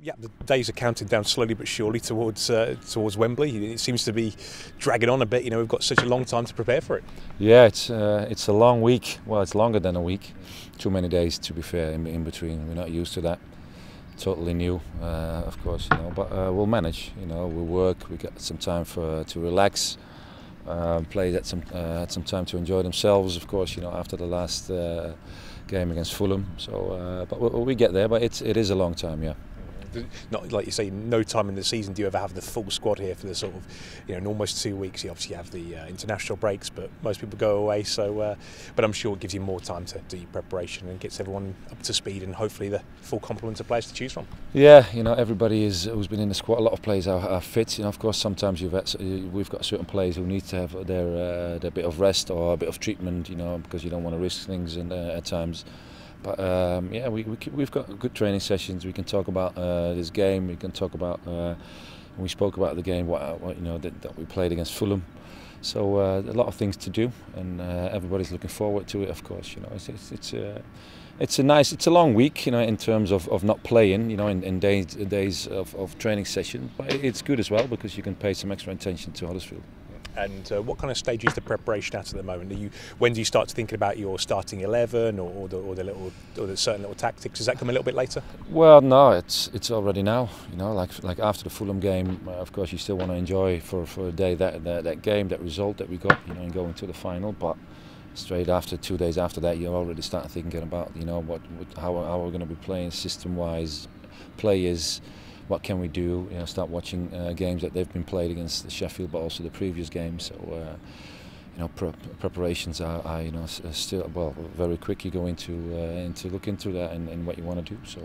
Yeah, the days are counting down slowly but surely towards Wembley. It seems to be dragging on a bit. We've got such a long time to prepare for it. Yeah, it's a long week. Well, it's longer than a week. Too many days, to be fair, in between. We're not used to that. Totally new, of course. But we'll manage. We'll work. We get some time to relax. Players had some time to enjoy themselves, of course. After the last game against Fulham. So, but we get there. But it is a long time, yeah. Not like you say, no time in the season do you ever have the full squad here for the sort of, in almost 2 weeks. You obviously have the international breaks, but most people go away. So, but I'm sure it gives you more time to do your preparation and gets everyone up to speed and hopefully the full complement of players to choose from. Yeah, everybody who's been in the squad. A lot of players are fit. Of course, sometimes we've got certain players who need to have their bit of rest or a bit of treatment. Because you don't want to risk things at times. But yeah, we've got good training sessions. We can talk about this game. We can talk about. We spoke about the game. That we played against Fulham. So a lot of things to do, and everybody's looking forward to it. Of course, it's a long week. In terms of not playing. In days of training session. But it's good as well because you can pay some extra attention to Huddersfield. And what kind of stage is the preparation at the moment? When do you start thinking about your starting 11 or the certain little tactics? Does that come a little bit later? Well, no, it's already now. Like after the Fulham game, of course you still want to enjoy for a day that game, that result that we got, and going to the final. But straight after, 2 days after that, you already start thinking about how we're going to be playing system-wise, players. What can we do? Start watching games that they've been played against Sheffield, but also the previous games. So, preparations are still very quick. You go into look into that and what you want to do. So,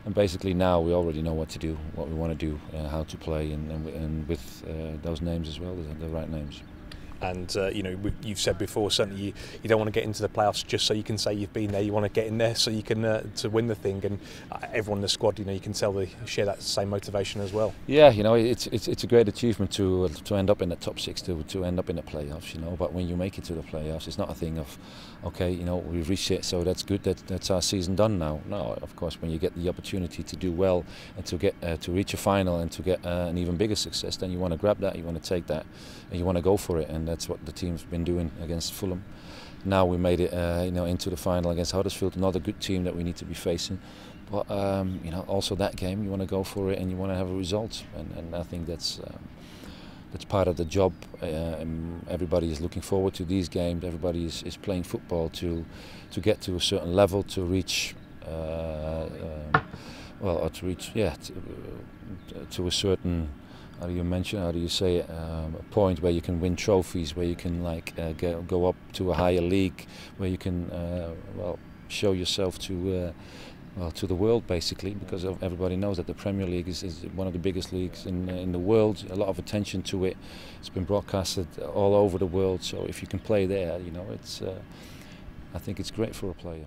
and basically now we already know what to do, what we want to do, how to play, and with those names as well, the right names. And you've said before, certainly you don't want to get into the playoffs just so you can say you've been there. You want to get in there so you can to win the thing. And everyone in the squad, you can tell they share that same motivation as well. Yeah, it's a great achievement to end up in the top six, to end up in the playoffs. But when you make it to the playoffs, it's not a thing of, okay, we've reached it, so that's good. That's our season done now. No, of course, when you get the opportunity to do well and to get to reach a final and to get an even bigger success, then you want to grab that, you want to take that, and you want to go for it. And that's what the team's been doing against Fulham. Now we made it, into the final against Huddersfield, another good team that we need to be facing. But also that game, you want to go for it and you want to have a result. And I think that's part of the job. Everybody is looking forward to these games. Everybody is playing football to get to a certain level, to reach, to a certain. How do you say it? A point where you can win trophies, where you can go up to a higher league, where you can show yourself to the world, basically, because everybody knows that the Premier League is one of the biggest leagues in the world. A lot of attention to it. It's been broadcasted all over the world. So if you can play there, I think it's great for a player.